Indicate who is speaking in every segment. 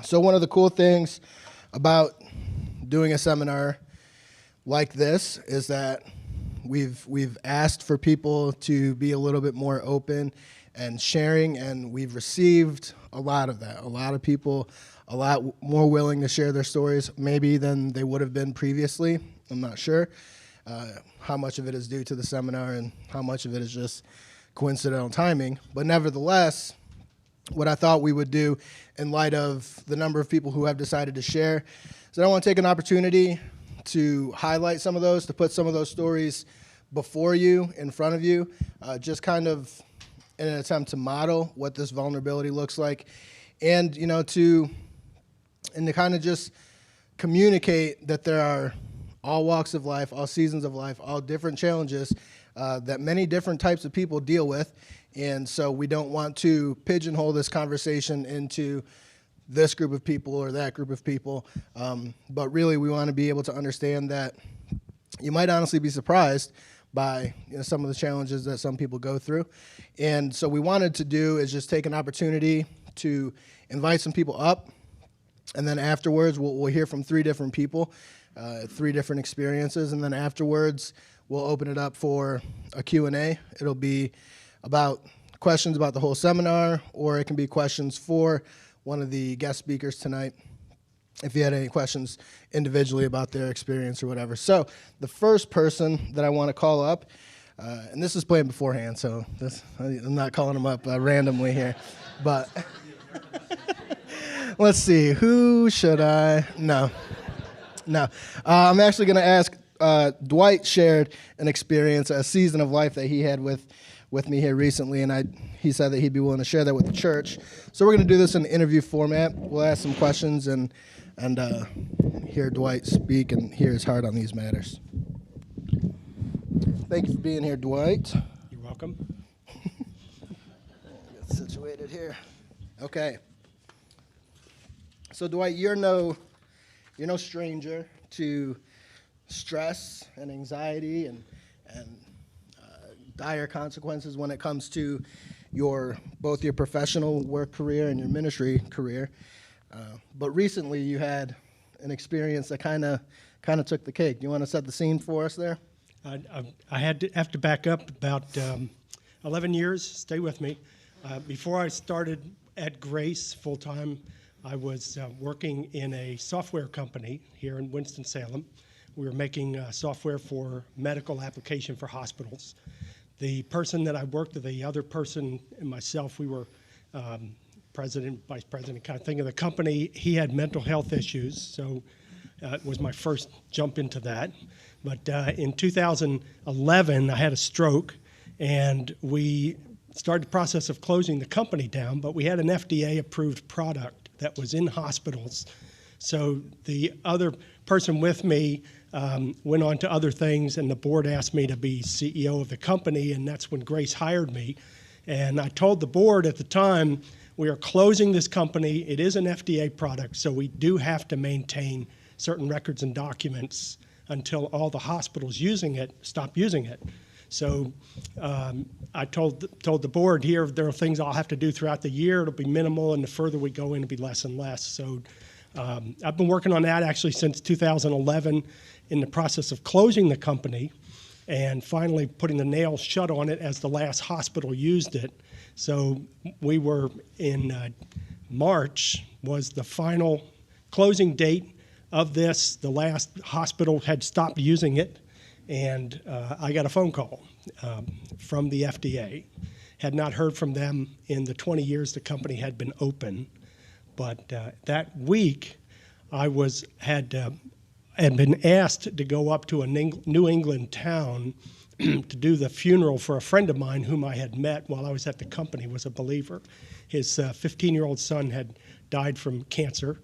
Speaker 1: So one of the cool things about doing a seminar like this is that we've asked for people to be a little bit more open and sharing, and we've received a lot of that. A lot of people, a lot more willing to share their stories maybe than they would have been previously. I'm not sure how much of it is due to the seminar and how much of it is just coincidental timing. But nevertheless, what I thought we would do in light of the number of people who have decided to share is that I want to take an opportunity to highlight some of those, to put some of those stories before you, in front of you, just kind of in an attempt to model what this vulnerability looks like, and to kind of just communicate that there are all walks of life, all seasons of life, all different challenges that many different types of people deal with. And so we don't want to pigeonhole this conversation into this group of people or that group of people, but really we want to be able to understand that you might honestly be surprised by some of the challenges that some people go through. And so we wanted to do is just take an opportunity to invite some people up, and then afterwards we'll hear from three different people, three different experiences, and then afterwards we'll open it up for a Q&A. It'll be about questions about the whole seminar, or it can be questions for one of the guest speakers tonight, if you had any questions individually about their experience or whatever. So the first person that I want to call up, and this is planned beforehand, so I'm not calling them up randomly here, but let's see, who should I? No. I'm actually going to ask, Dwight shared an experience, a season of life that he had with me here recently, and he said that he'd be willing to share that with the church. So we're going to do this in interview format. We'll ask some questions and hear Dwight speak and hear his heart on these matters. Thank you for being here, Dwight.
Speaker 2: You're welcome.
Speaker 1: Get situated here. Okay. So Dwight, you're no stranger to stress and anxiety and dire consequences when it comes to both your professional work career and your ministry career. But recently you had an experience that kind of took the cake. Do you want to set the scene for us there?
Speaker 2: I have to back up about 11 years. Stay with me. Before I started at Grace full-time, I was working in a software company here in Winston-Salem. We were making software for medical application for hospitals. The person that I worked with, the other person and myself, we were president, vice president kind of thing of the company. He had mental health issues, so it was my first jump into that. But in 2011, I had a stroke, and we started the process of closing the company down, but we had an FDA-approved product that was in hospitals. So the other person with me went on to other things, and the board asked me to be CEO of the company, and that's when Grace hired me. And I told the board at the time, we are closing this company. It is an FDA product, so we do have to maintain certain records and documents until all the hospitals using it stop using it. So I told the board here, there are things I'll have to do throughout the year. It'll be minimal, and the further we go in, it'll be less and less. So I've been working on that actually since 2011 in the process of closing the company and finally putting the nail shut on it as the last hospital used it. So we were in March was the final closing date of this. The last hospital had stopped using it, and I got a phone call from the FDA. Had not heard from them in the 20 years the company had been open, but that week I had been asked to go up to a New England town to do the funeral for a friend of mine whom I had met while I was at the company, was a believer. His 15-year-old son had died from cancer,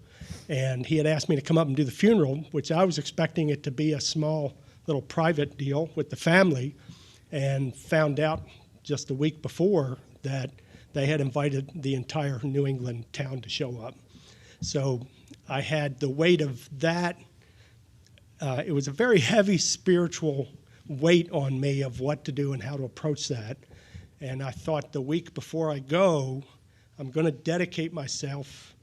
Speaker 2: and he had asked me to come up and do the funeral, which I was expecting it to be a small little private deal with the family, and found out just a week before that they had invited the entire New England town to show up. So I had the weight of that. It was a very heavy spiritual weight on me of what to do and how to approach that. And I thought the week before I go, I'm going to dedicate myself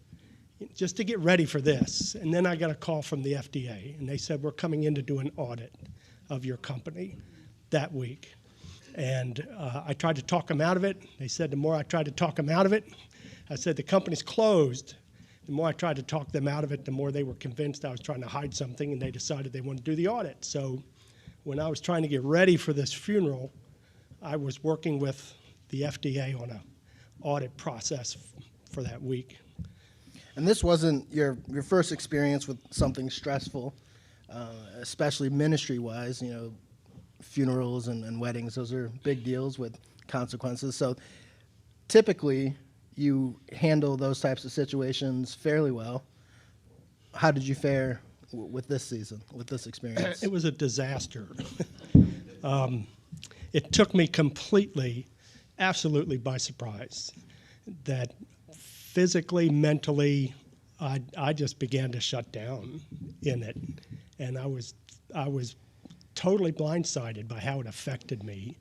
Speaker 2: just to get ready for this. And then I got a call from the FDA, and they said, we're coming in to do an audit of your company that week. And I tried to talk them out of it. They said the more I tried to talk them out of it, I said, the company's closed. The more I tried to talk them out of it, the more they were convinced I was trying to hide something, and they decided they wanted to do the audit. So when I was trying to get ready for this funeral, I was working with the FDA on an audit process for that week.
Speaker 1: And this wasn't your first experience with something stressful, especially ministry-wise. You know, funerals and weddings, those are big deals with consequences. So typically, you handle those types of situations fairly well. How did you fare with this season, with this experience?
Speaker 2: It was a disaster. It took me completely, absolutely by surprise that physically, mentally, I just began to shut down in it. And I was totally blindsided by how it affected me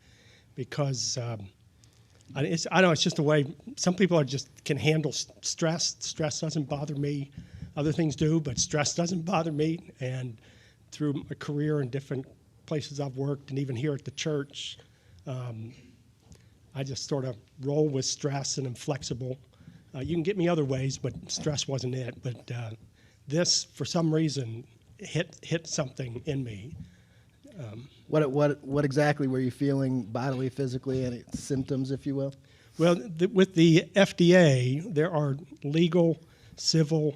Speaker 2: because I don't know, it's just the way some people can handle stress. Stress doesn't bother me. Other things do, but stress doesn't bother me. And through a career in different places I've worked, and even here at the church, I just sort of roll with stress and I'm flexible. You can get me other ways, but stress wasn't it. But this, for some reason, hit something in me.
Speaker 1: What exactly were you feeling bodily, physically, any symptoms, if you will?
Speaker 2: Well, with the FDA, there are legal, civil.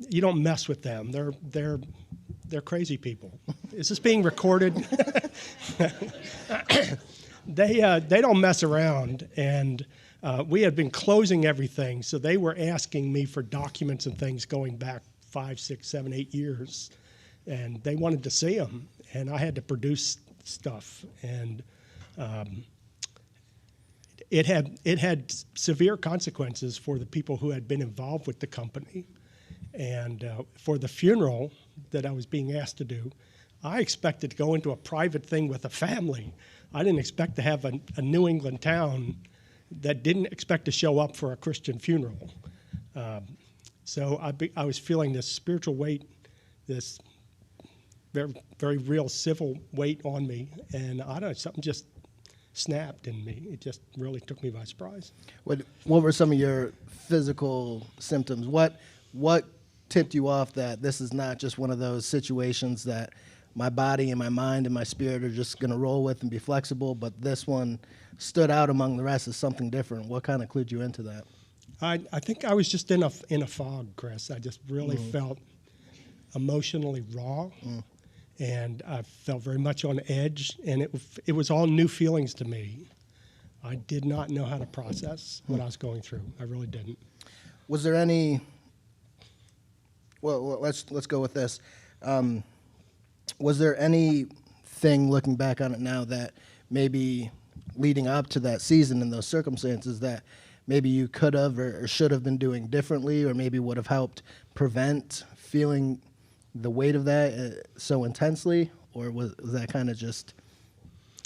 Speaker 2: You don't mess with them. They're crazy people. Is this being recorded? They don't mess around, and we had been closing everything, so they were asking me for documents and things going back 5, 6, 7, 8 years, and they wanted to see them, and I had to produce stuff, and it had severe consequences for the people who had been involved with the company, and for the funeral that I was being asked to do, I expected to go into a private thing with a family. I didn't expect to have a New England town that didn't expect to show up for a Christian funeral. So I was feeling this spiritual weight, this very, very real civil weight on me, and I don't know, something just snapped in me. It just really took me by surprise.
Speaker 1: What were some of your physical symptoms? What tipped you off that this is not just one of those situations that my body and my mind and my spirit are just going to roll with and be flexible, but this one stood out among the rest as something different? What kind of clued you into that?
Speaker 2: I think I was just in a fog, Chris. I just really felt emotionally raw, and I felt very much on edge, and it was all new feelings to me. I did not know how to process what I was going through. I really didn't.
Speaker 1: Was there any? Well, let's go with this. Was there anything, looking back on it now, that maybe leading up to that season and those circumstances that maybe you could have or should have been doing differently, or maybe would have helped prevent feeling the weight of that so intensely? Or was that kind of just...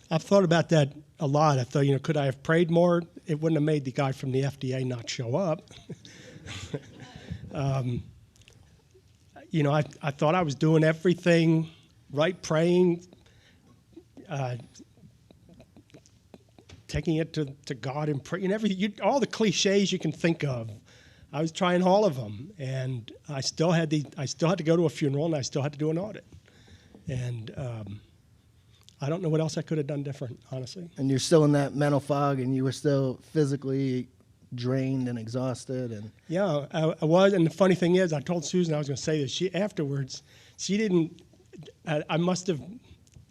Speaker 2: I've thought about that a lot. I thought, could I have prayed more? It wouldn't have made the guy from the FDA not show up. I thought I was doing everything right, praying, taking it to God and praying, everything, all the cliches you can think of. I was trying all of them, and I still had to go to a funeral, and I still had to do an audit. And I don't know what else I could have done different, honestly.
Speaker 1: And you're still in that mental fog, and you were still physically drained and exhausted. And
Speaker 2: yeah, I was. And the funny thing is, I told Susan I was going to say this. She didn't. I must have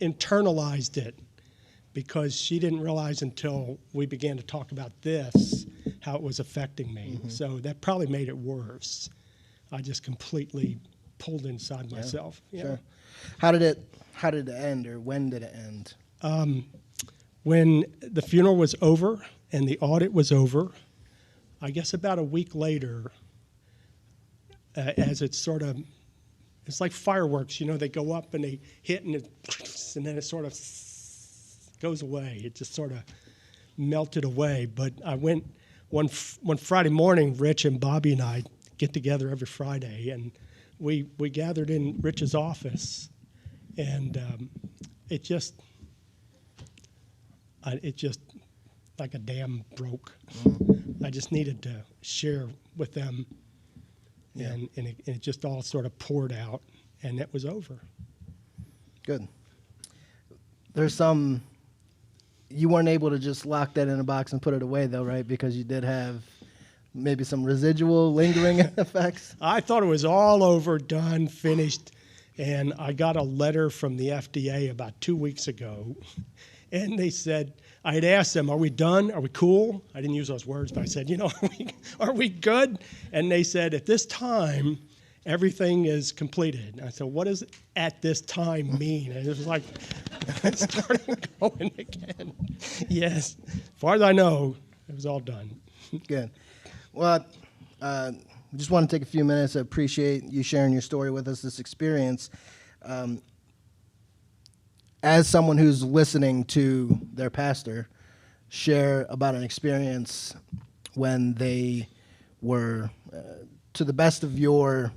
Speaker 2: internalized it, because she didn't realize until we began to talk about this how it was affecting me. So that probably made it worse. I just completely pulled inside myself. Yeah.
Speaker 1: Sure. How did it end, or when did it end?
Speaker 2: When the funeral was over and the audit was over, I guess about a week later, as it's like fireworks, they go up and they hit and then it sort of goes away. It just sort of melted away. But I went one Friday morning, Rich and Bobby and I get together every Friday, and we gathered in Rich's office, and it just like a dam broke. I just needed to share with them, and it just all sort of poured out, and it was over.
Speaker 1: Good. There's some, you weren't able to just lock that in a box and put it away, though, right? Because you did have maybe some residual lingering effects.
Speaker 2: I thought it was all over, done, finished, and I got a letter from the FDA about 2 weeks ago, and they said, I had asked them, are we done? Are we cool? I didn't use those words, but I said, are we good? And they said, at this time, everything is completed. And I said, what does at this time mean? And it was like, it started going again. Yes, as far as I know, it was all done.
Speaker 1: Good. Well, just want to take a few minutes. I appreciate you sharing your story with us, this experience. As someone who's listening to their pastor share about an experience when they were, to the best of your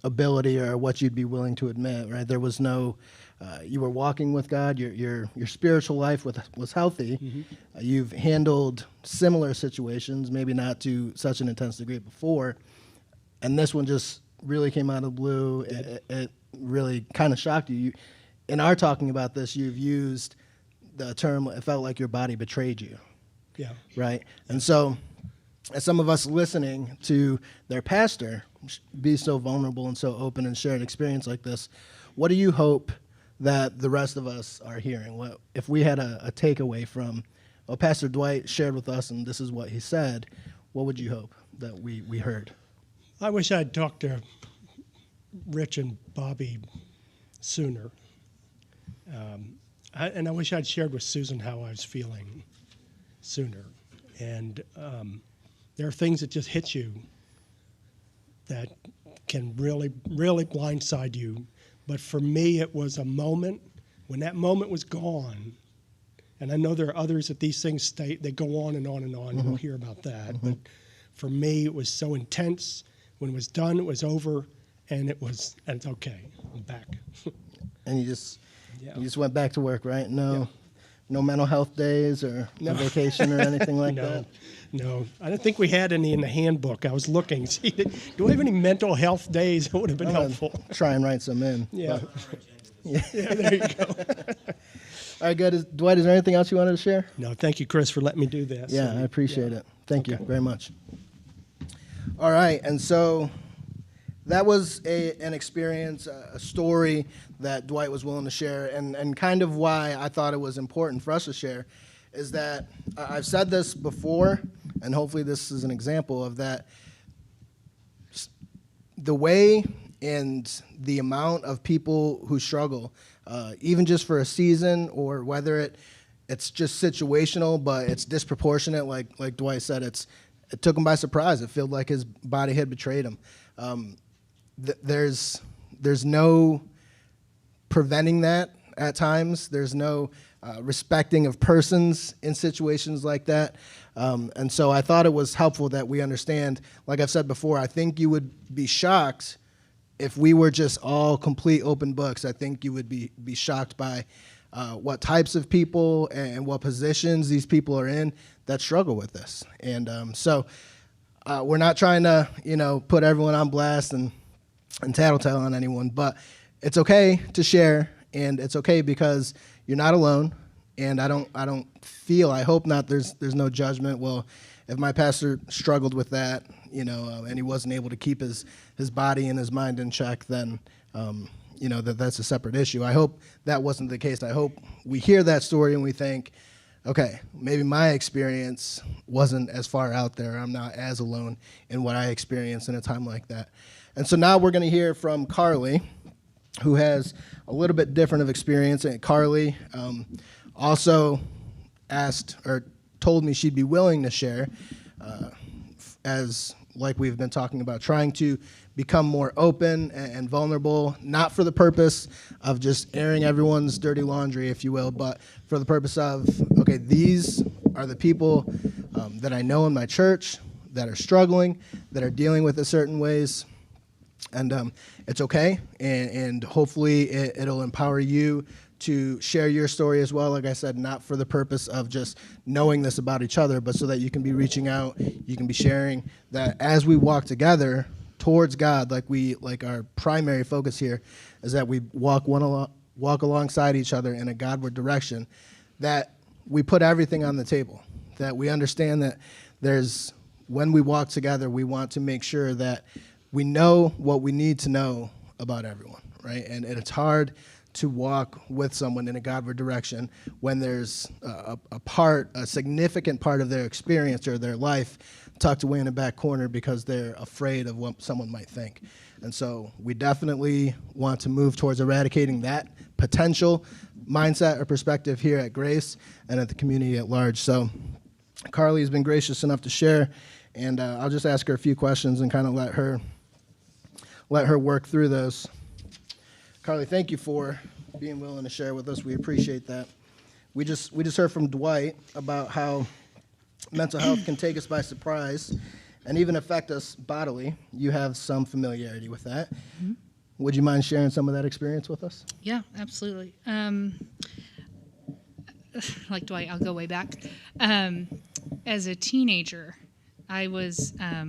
Speaker 1: ability or what you'd be willing to admit, right? There was no, you were walking with God. Your spiritual life was healthy. Mm-hmm. You've handled similar situations, maybe not to such an intense degree before, and this one just really came out of the blue. It really kind of shocked you. In our talking about this, you've used the term, it felt like your body betrayed you.
Speaker 2: Yeah.
Speaker 1: Right? And so, as some of us listening to their pastor be so vulnerable and so open and share an experience like this, what do you hope that the rest of us are hearing? What if we had a takeaway from what Pastor Dwight shared with us, and this is what he said, what would you hope that we heard?
Speaker 2: I wish I'd talked to Rich and Bobby sooner. And I wish I'd shared with Susan how I was feeling sooner. And there are things that just hit you that can really, really blindside you. But for me, it was a moment. When that moment was gone, and I know there are others that these things stay, they go on and on and on, and we'll hear about that. Mm-hmm. But for me, it was so intense. When it was done, it was over, and it's okay. I'm back.
Speaker 1: And you just went back to work, right? No mental health days or no vacation or anything like that?
Speaker 2: No. I didn't think we had any in the handbook. I was looking. See, do we have any mental health days? It would have been helpful.
Speaker 1: Try and write some in.
Speaker 2: Yeah. Yeah, there you go.
Speaker 1: All right, good. Dwight, is there anything else you wanted to share?
Speaker 2: No, thank you, Chris, for letting me do this.
Speaker 1: Yeah, I appreciate it. Thank you very much. All right, and so that was an experience, a story that Dwight was willing to share, and kind of why I thought it was important for us to share is that I've said this before, and hopefully this is an example of that. The way and the amount of people who struggle, even just for a season, or whether it's just situational, but it's disproportionate, like Dwight said, it took him by surprise. It felt like his body had betrayed him. There's no preventing that at times. There's no respecting of persons in situations like that. And so I thought it was helpful that we understand, like I've said before, I think you would be shocked if we were just all complete open books. I think you would be shocked by what types of people and what positions these people are in that struggle with this. And so we're not trying to, put everyone on blast and tattletale on anyone, but it's okay to share, and it's okay because you're not alone. And I hope not, there's no judgment. Well, if my pastor struggled with that, and he wasn't able to keep his body and his mind in check, then, that's a separate issue. I hope that wasn't the case. I hope we hear that story and we think, okay, maybe my experience wasn't as far out there. I'm not as alone in what I experienced in a time like that. And so now we're going to hear from Carly, who has a little bit different of experience. And Carly also asked or told me she'd be willing to share, as like we've been talking about, trying to become more open and vulnerable, not for the purpose of just airing everyone's dirty laundry, if you will, but for the purpose of, okay, these are the people that I know in my church that are struggling, that are dealing with it certain ways. And it's okay, and hopefully it'll empower you to share your story as well. Like I said, not for the purpose of just knowing this about each other, but so that you can be reaching out, you can be sharing, that as we walk together towards God, like our primary focus here is that we walk alongside each other in a Godward direction, that we put everything on the table, that we understand that when we walk together, we want to make sure that we know what we need to know about everyone, right? And it's hard to walk with someone in a Godward direction when there's a significant part of their experience or their life tucked away in a back corner because they're afraid of what someone might think. And so we definitely want to move towards eradicating that potential mindset or perspective here at Grace and at the community at large. So Carly has been gracious enough to share, and I'll just ask her a few questions and kind of let her work through those. Carly, thank you for being willing to share with us. We appreciate that. We just heard from Dwight about how mental health can take us by surprise and even affect us bodily. You have some familiarity with that. Mm-hmm. Would you mind sharing some of that experience with us?
Speaker 3: Yeah, absolutely. Like Dwight, I'll go way back. As a teenager, I was a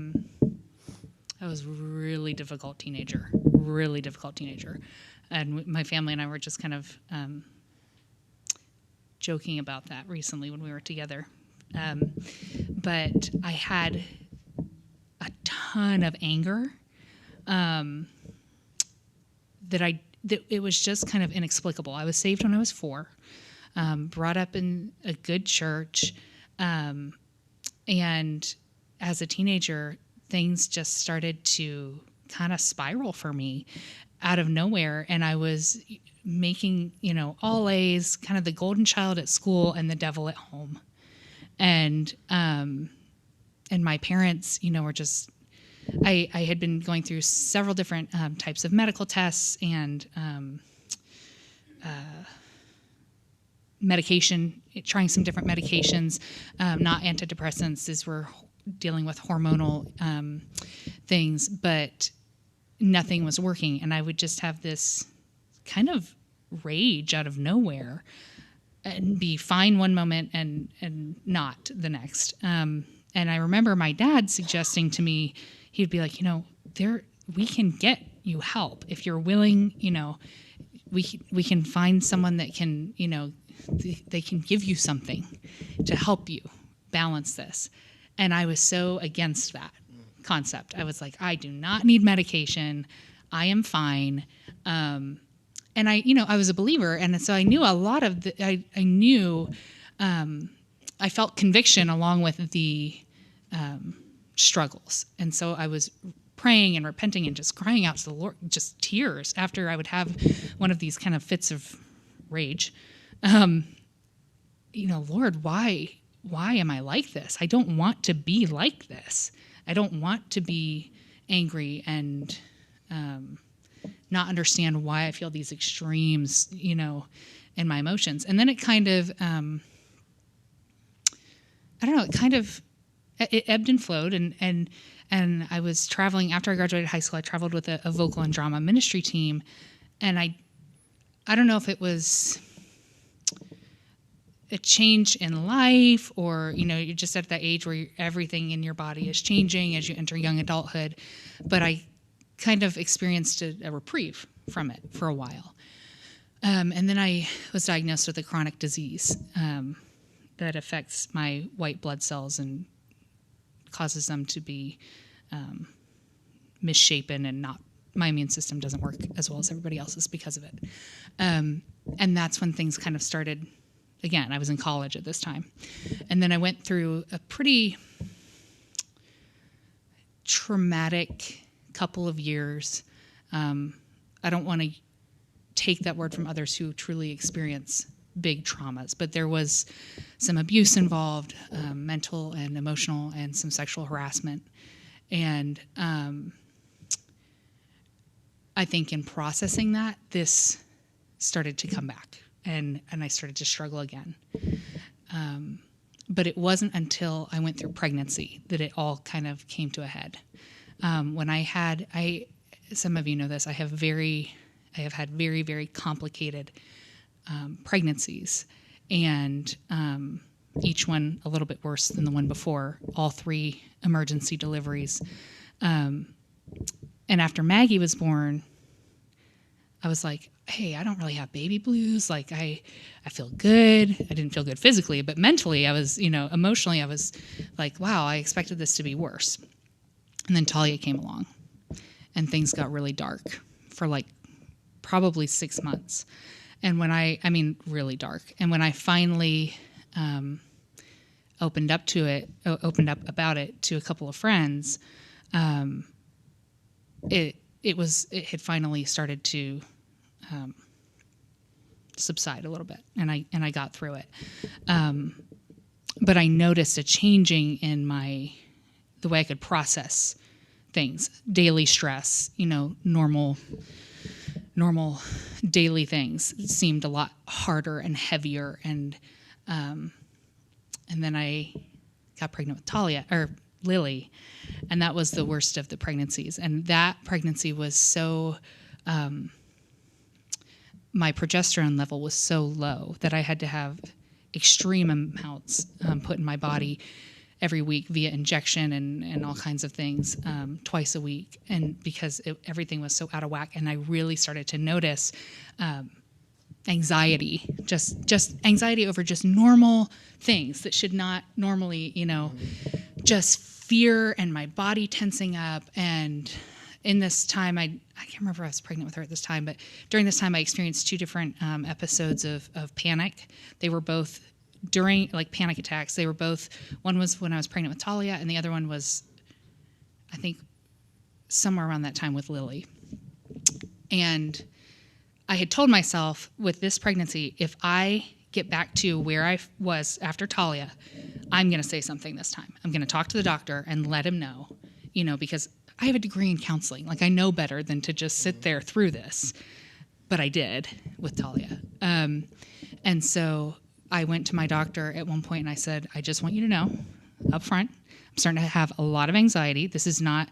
Speaker 3: really difficult teenager. And my family and I were just kind of joking about that recently when we were together. But I had a ton of anger that it was just kind of inexplicable. I was saved when I was 4, brought up in a good church, and as a teenager, things just started to kind of spiral for me out of nowhere, and I was making, all A's, kind of the golden child at school and the devil at home. And my parents, were just, I had been going through several different types of medical tests and medication, trying some different medications, not antidepressants. These were dealing with hormonal things, but nothing was working. And I would just have this kind of rage out of nowhere and be fine one moment and not the next. And I remember my dad suggesting to me, he'd be like, we can get you help if you're willing. We can find someone that can, they can give you something to help you balance this. And I was so against that concept. I was like, I do not need medication. I am fine. And I was a believer, and so I knew a lot of I knew, I felt conviction along with the struggles. And so I was praying and repenting and just crying out to the Lord, just tears after I would have one of these kind of fits of rage. Lord, why am I like this? I don't want to be like this. I don't want to be angry and not understand why I feel these extremes, in my emotions. And then it kind of, it ebbed and flowed. And I was traveling, after I graduated high school, I traveled with a vocal and drama ministry team. And I don't know if it was a change in life or, you're just at that age where everything in your body is changing as you enter young adulthood. But I kind of experienced a reprieve from it for a while. And then I was diagnosed with a chronic disease that affects my white blood cells and causes them to be misshapen, and my immune system doesn't work as well as everybody else's because of it. And that's when things kind of started. Again, I was in college at this time. And then I went through a pretty traumatic couple of years. I don't want to take that word from others who truly experience big traumas, but there was some abuse involved, mental and emotional, and some sexual harassment. And I think in processing that, this started to come back. And I started to struggle again. But it wasn't until I went through pregnancy that it all kind of came to a head. When some of you know this, I have had very, very complicated pregnancies, and each one a little bit worse than the one before, all 3 emergency deliveries. And after Maggie was born, I was like, hey, I don't really have baby blues. Like, I feel good. I didn't feel good physically, but mentally I was, emotionally I was like, wow, I expected this to be worse. And then Talia came along, and things got really dark for like probably 6 months. And really dark. And when I finally opened up about it to a couple of friends, it had finally started to subside a little bit, and I got through it. But I noticed a changing in the way I could process things, daily stress, normal daily things seemed a lot harder and heavier, and then I got pregnant with Lily, and that was the worst of the pregnancies. And that pregnancy was so, my progesterone level was so low that I had to have extreme amounts put in my body every week via injection and all kinds of things, twice a week. And because everything was so out of whack, and I really started to notice anxiety, just anxiety over just normal things that should not normally, just fear and my body tensing up. And in this time, I can't remember if I was pregnant with her at this time, but during this time I experienced 2 different episodes of panic. They were both during panic attacks. They were both, one was when I was pregnant with Talia, and the other one was, I think, somewhere around that time with Lily. And I had told myself with this pregnancy, if I get back to where I was after Talia, I'm going to say something this time. I'm going to talk to the doctor and let him know, because I have a degree in counseling. I know better than to just sit there through this. But I did with Talia. And so I went to my doctor at one point and I said, I just want you to know up front, I'm starting to have a lot of anxiety. This has not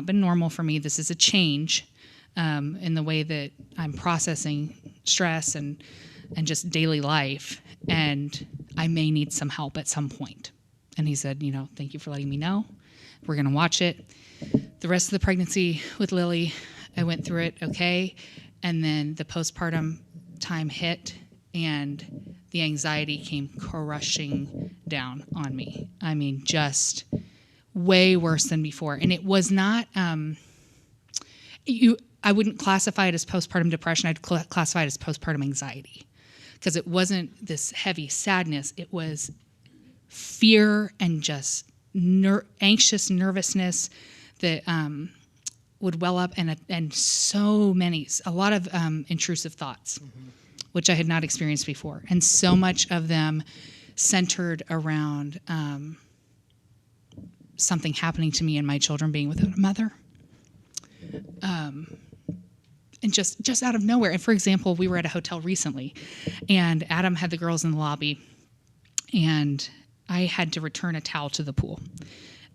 Speaker 3: been normal for me. This is a change in the way that I'm processing stress and just daily life. And I may need some help at some point. And he said, thank you for letting me know. We're going to watch it. The rest of the pregnancy with Lily, I went through it okay. And then the postpartum time hit, and the anxiety came crushing down on me. I mean, just way worse than before. And it was not, I wouldn't classify it as postpartum depression. I'd classify it as postpartum anxiety, because it wasn't this heavy sadness. It was fear and just anxious nervousness that would well up, and a lot of intrusive thoughts, which I had not experienced before. And so much of them centered around something happening to me and my children being without a mother. And just out of nowhere. And for example, we were at a hotel recently, and Adam had the girls in the lobby, and I had to return a towel to the pool.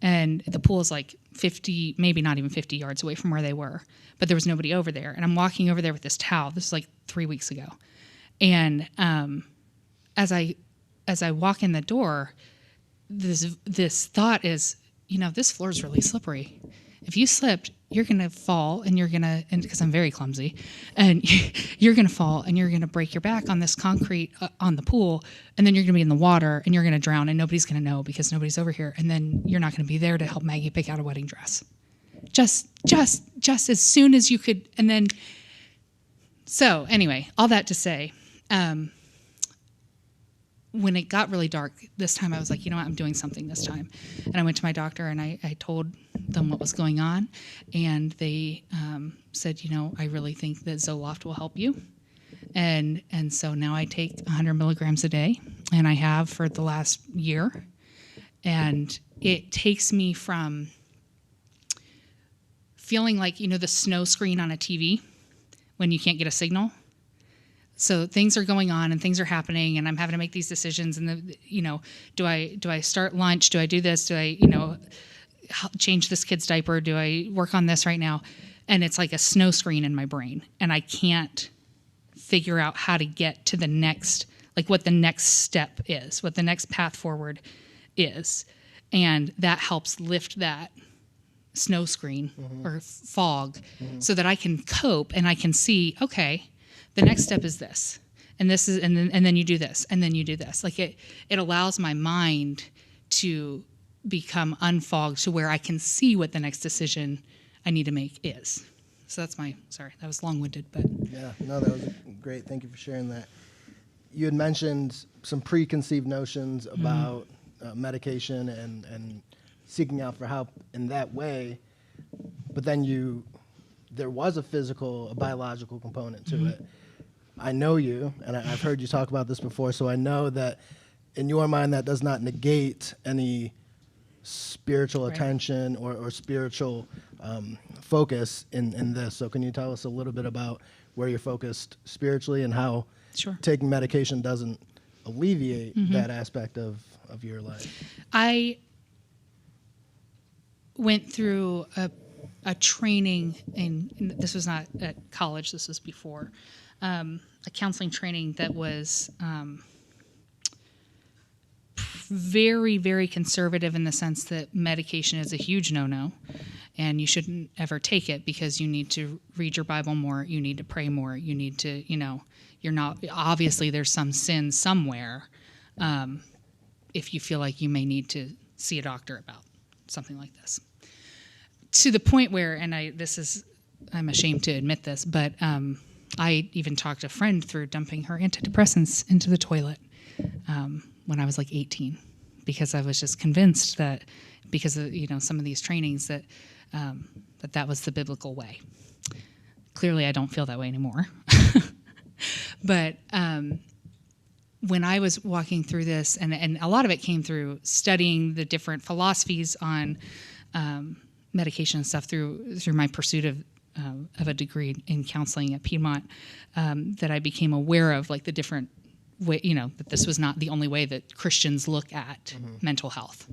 Speaker 3: And the pool is 50, maybe not even 50 yards away from where they were, but there was nobody over there. And I'm walking over there with this towel. This is 3 weeks ago. And as I walk in the door, this thought is, this floor is really slippery. If you slipped, you're going to fall, and because I'm very clumsy, and you're going to fall and you're going to break your back on this concrete on the pool, and then you're going to be in the water and you're going to drown, and nobody's going to know because nobody's over here, and then you're not going to be there to help Maggie pick out a wedding dress. Just as soon as you could. And then, so anyway, all that to say, when it got really dark this time, I was like, I'm doing something this time. And I went to my doctor and I told them what was going on. And they said, I really think that Zoloft will help you. And so now I take 100 milligrams a day, and I have for the last year. And it takes me from feeling like, the snow screen on a TV when you can't get a signal. So things are going on and things are happening, and I'm having to make these decisions. And do I start lunch? Do I do this? Do I change this kid's diaper? Do I work on this right now? And it's like a snow screen in my brain, and I can't figure out how to get to the next, like what the next step is, what the next path forward is. And that helps lift that snow screen or fog so that I can cope and I can see, okay, the next step is this, and this is, and then you do this, and then you do this. Like it allows my mind to become unfogged to where I can see what the next decision I need to make is. So that's sorry, that was long-winded, but.
Speaker 1: Yeah, no, that was great. Thank you for sharing that. You had mentioned some preconceived notions about medication and seeking out for help in that way, but then there was a biological component to it. I know you, and I've heard you talk about this before, so I know that in your mind that does not negate any spiritual attention or spiritual focus in this. So can you tell us a little bit about where you're focused spiritually and how taking medication doesn't alleviate that aspect of your life? I
Speaker 3: went through a training, and this was not at college, this was before, a counseling training that was very, very conservative in the sense that medication is a huge no-no, and you shouldn't ever take it because you need to read your Bible more, you need to pray more, you need to, you're not, obviously there's some sin somewhere if you feel like you may need to see a doctor about something like this. To the point where, and I'm ashamed to admit this, but I even talked a friend through dumping her antidepressants into the toilet when I was like 18, because I was just convinced that because of some of these trainings that that was the biblical way. Clearly, I don't feel that way anymore. But when I was walking through this, and a lot of it came through studying the different philosophies on medication and stuff through my pursuit of a degree in counseling at Piedmont, that I became aware of like the different way, that this was not the only way that Christians look at mental health.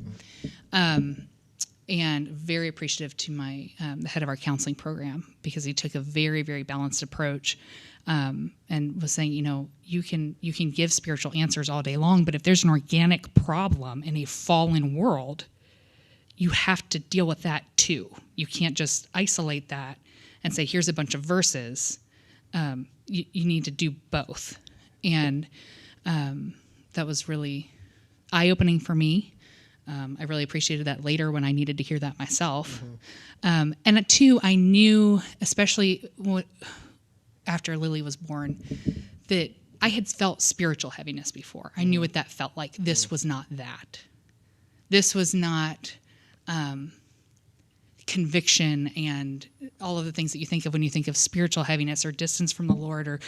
Speaker 3: And very appreciative to the head of our counseling program, because he took a very, very balanced approach, and was saying, you can give spiritual answers all day long, but if there's an organic problem in a fallen world, you have to deal with that too. You can't just isolate that and say, here's a bunch of verses. You need to do both. And that was really eye-opening for me. I really appreciated that later when I needed to hear that myself. And two, I knew, especially after Lily was born, that I had felt spiritual heaviness before. I knew what that felt like. This was not that. This was not conviction and all of the things that you think of when you think of spiritual heaviness or distance from the Lord, or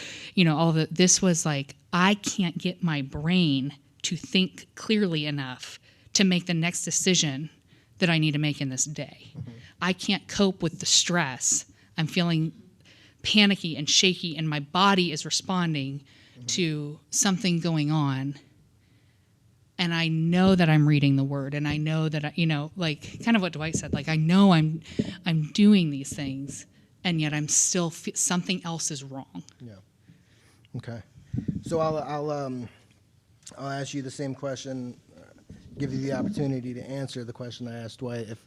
Speaker 3: all of it. This was like, I can't get my brain to think clearly enough to make the next decision that I need to make in this day. I can't cope with the stress. I'm feeling panicky and shaky, and my body is responding to something going on. And I know that I'm reading the Word, and I know that like kind of what Dwight said. Like I know I'm doing these things, and yet I'm still something else is wrong.
Speaker 1: Yeah. Okay. So I'll ask you the same question. Give you the opportunity to answer the question I asked Dwight. If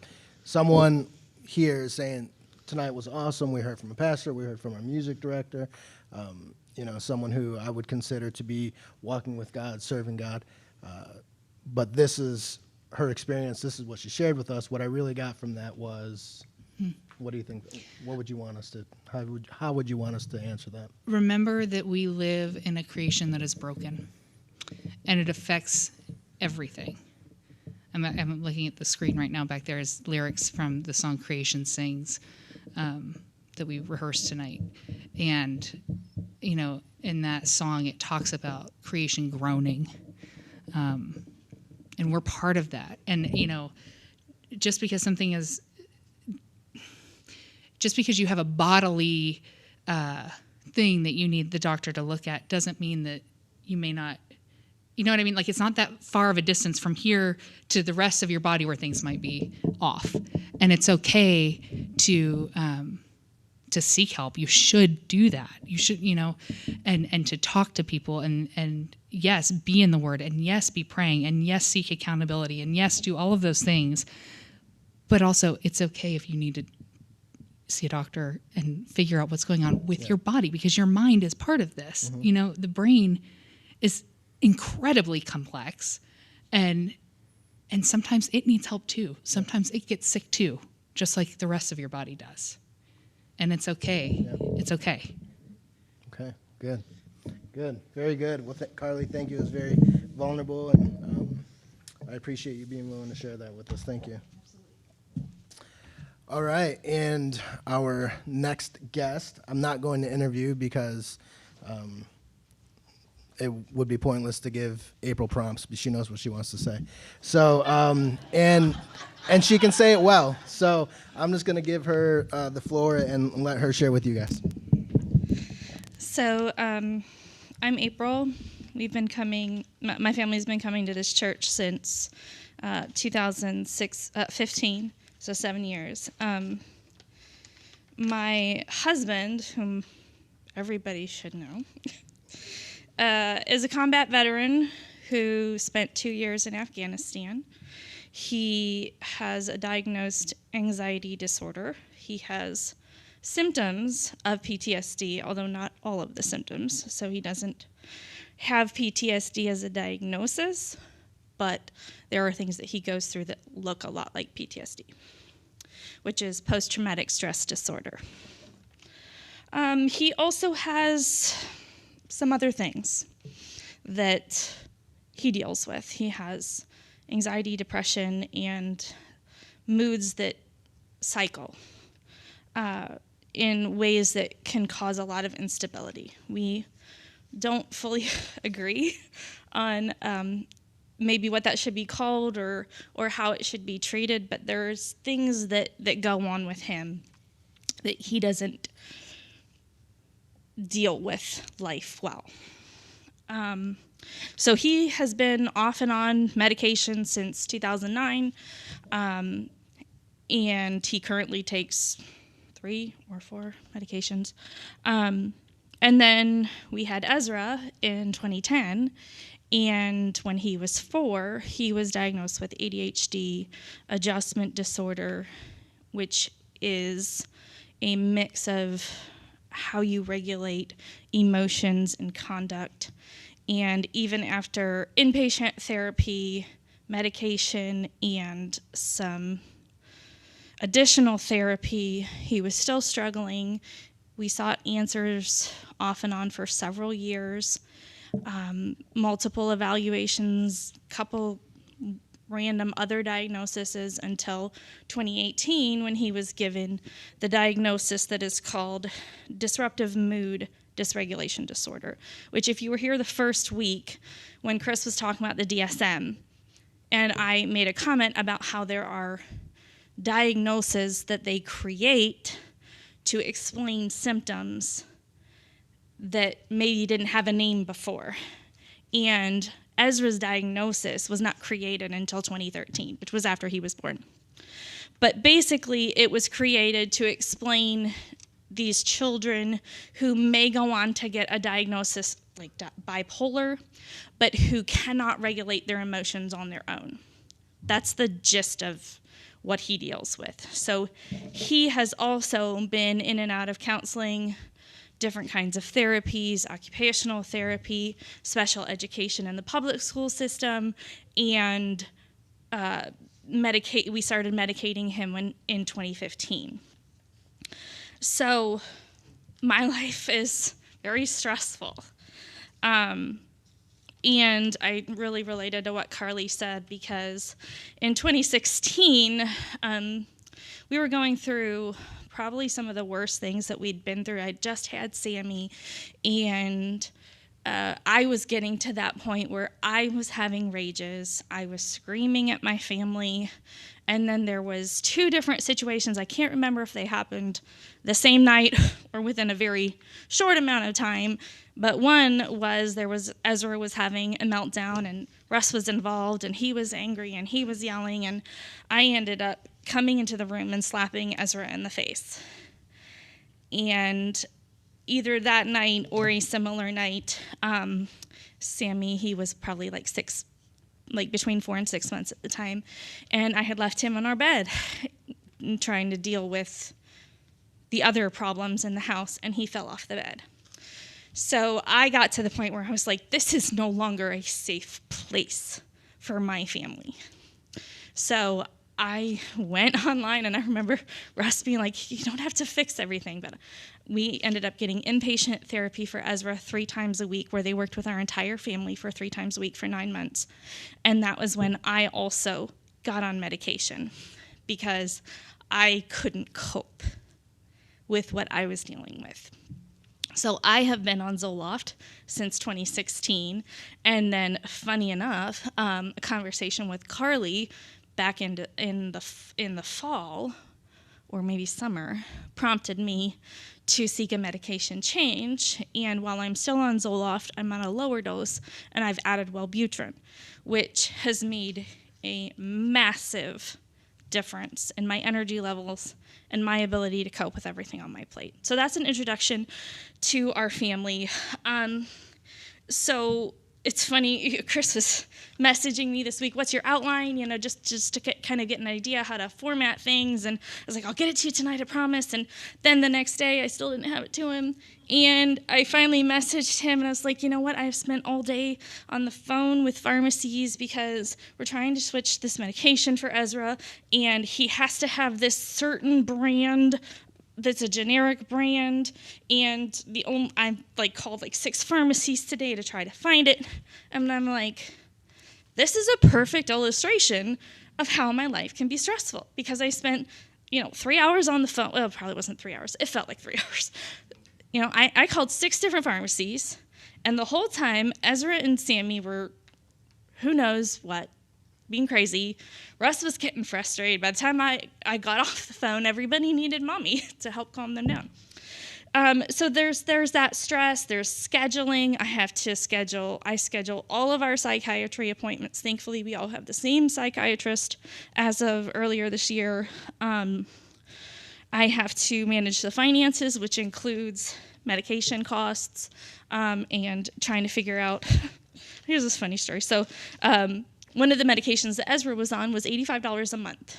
Speaker 1: someone here is saying tonight was awesome, we heard from a pastor, we heard from our music director, someone who I would consider to be walking with God, serving God. But this is her experience. This is what she shared with us. What I really got from that was, what do you think? What would you want us to? How would you want us to answer that?
Speaker 3: Remember that we live in a creation that is broken, and it affects everything. I'm looking at the screen right now. Back there is lyrics from the song "Creation Sings" that we rehearsed tonight, and in that song it talks about creation groaning. And we're part of that. And, just because you have a bodily thing that you need the doctor to look at doesn't mean that you may not, you know what I mean? Like, it's not that far of a distance from here to the rest of your body where things might be off. And it's okay to seek help. You should do that. You should, and to talk to people and yes, be in the Word, and yes, be praying, and yes, seek accountability, and yes, do all of those things. But also, it's okay if you need to see a doctor and figure out what's going on with your body, because your mind is part of this. The brain is incredibly complex, and sometimes it needs help too. Sometimes it gets sick too, just like the rest of your body does. And it's okay. Yeah. It's okay.
Speaker 1: Okay, good. Good, very good. Well, Carly, thank you. It was very vulnerable, and I appreciate you being willing to share that with us. Thank you. All right, and our next guest, I'm not going to interview because it would be pointless to give April prompts, but she knows what she wants to say. So, and she can say it well. So I'm just going to give her the floor and let her share with you guys.
Speaker 4: So I'm April. We've been coming, my family's been coming to this church since 2015, so 7 years. My husband, whom everybody should know, is a combat veteran who spent 2 years in Afghanistan. He has a diagnosed anxiety disorder. He has symptoms of PTSD, although not all of the symptoms. So he doesn't have PTSD as a diagnosis, but there are things that he goes through that look a lot like PTSD, which is post-traumatic stress disorder. He also has some other things that he deals with. He has anxiety, depression, and moods that cycle in ways that can cause a lot of instability. We don't fully agree on maybe what that should be called or how it should be treated, but there's things that go on with him that he doesn't deal with life well. So he has been off and on medication since 2009, and he currently takes 3 or 4 medications. And then we had Ezra in 2010, and when he was 4, he was diagnosed with ADHD adjustment disorder, which is a mix of how you regulate emotions and conduct. And even after inpatient therapy, medication, and some additional therapy, he was still struggling. We sought answers off and on for several years, multiple evaluations, couple random other diagnoses until 2018 when he was given the diagnosis that is called Disruptive Mood Dysregulation Disorder, which if you were here the first week when Chris was talking about the DSM, and I made a comment about how there are diagnoses that they create to explain symptoms that maybe didn't have a name before. And Ezra's diagnosis was not created until 2013, which was after he was born. But basically, it was created to explain these children who may go on to get a diagnosis like bipolar, but who cannot regulate their emotions on their own. That's the gist of what he deals with. So he has also been in and out of counseling, different kinds of therapies, occupational therapy, special education in the public school system, and we started medicating him in 2015. So my life is very stressful. And I really related to what Carly said, because in 2016, we were going through probably some of the worst things that we'd been through. I just had Sammy, and I was getting to that point where I was having rages. I was screaming at my family, And then there was 2 different situations. I can't remember if they happened the same night or within a very short amount of time. But one was Ezra was having a meltdown, and Russ was involved, and he was angry, and he was yelling, and I ended up coming into the room and slapping Ezra in the face. And either that night or a similar night, Sammy, he was probably between 4 and 6 months at the time, and I had left him on our bed trying to deal with the other problems in the house, and he fell off the bed. So I got to the point where I was like, this is no longer a safe place for my family. So I went online, and I remember Russ being like, you don't have to fix everything, but we ended up getting inpatient therapy for Ezra 3 times a week, where they worked with our entire family for 3 times a week for 9 months. And that was when I also got on medication, because I couldn't cope with what I was dealing with. So I have been on Zoloft since 2016, and then, funny enough, a conversation with Carly back in the fall, or maybe summer, prompted me to seek a medication change. And while I'm still on Zoloft, I'm on a lower dose, and I've added Wellbutrin, which has made a massive difference in my energy levels and my ability to cope with everything on my plate. So that's an introduction to our family. So it's funny, Chris was messaging me this week, what's your outline, just to kind of get an idea how to format things. And I was like, I'll get it to you tonight, I promise. And then the next day, I still didn't have it to him. And I finally messaged him, and I was like, you know what, I've spent all day on the phone with pharmacies because we're trying to switch this medication for Ezra, and he has to have this certain brand that's a generic brand, and I called 6 pharmacies today to try to find it, and I'm like, this is a perfect illustration of how my life can be stressful, because I spent 3 hours on the phone. Well, it probably wasn't 3 hours. It felt like 3 hours. I called 6 different pharmacies, and the whole time Ezra and Sammy were, who knows what, being crazy. Russ was getting frustrated. By the time I got off the phone, everybody needed mommy to help calm them down. So there's that stress. There's scheduling. I schedule all of our psychiatry appointments. Thankfully, we all have the same psychiatrist as of earlier this year. I have to manage the finances, which includes medication costs, and trying to figure out, here's this funny story. So one of the medications that Ezra was on was $85 a month.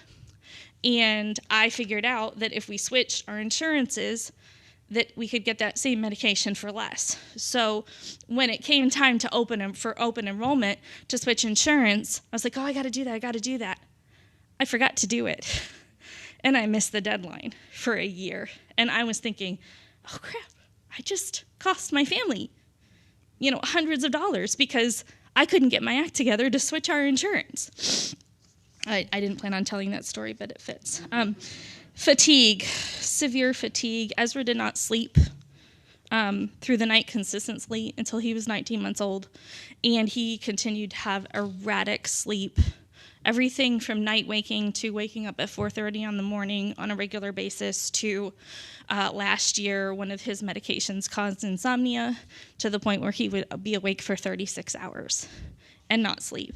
Speaker 4: And I figured out that if we switched our insurances, that we could get that same medication for less. So when it came time to open enrollment to switch insurance, I was like, oh, I got to do that. I forgot to do it. And I missed the deadline for a year. And I was thinking, oh, crap, I just cost my family, hundreds of dollars because I couldn't get my act together to switch our insurance. I didn't plan on telling that story, but it fits. Fatigue, severe fatigue. Ezra did not sleep through the night consistently until he was 19 months old, and he continued to have erratic sleep. Everything from night waking to waking up at 4:30 in the morning on a regular basis to last year, one of his medications caused insomnia to the point where he would be awake for 36 hours and not sleep.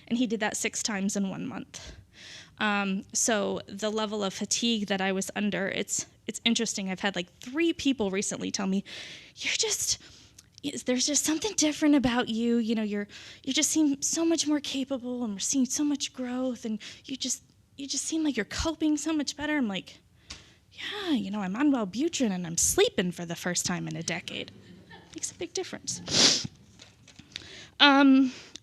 Speaker 4: And he did that 6 times in 1 month. So the level of fatigue that I was under, it's interesting. I've had 3 people recently tell me, there's just something different about you. You just seem so much more capable, and we're seeing so much growth, and you just seem like you're coping so much better. I'm like, yeah, I'm on Wellbutrin and I'm sleeping for the first time in a decade. Makes a big difference.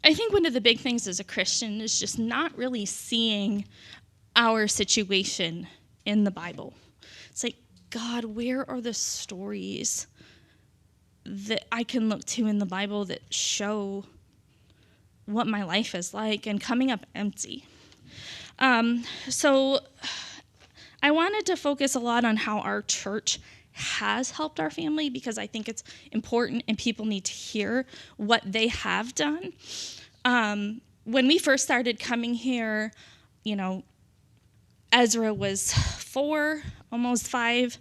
Speaker 4: I think one of the big things as a Christian is just not really seeing our situation in the Bible. It's like, God, where are the stories that I can look to in the Bible that show what my life is like, and coming up empty? So I wanted to focus a lot on how our church has helped our family, because I think it's important and people need to hear what they have done. When we first started coming here, Ezra was 4, almost 5,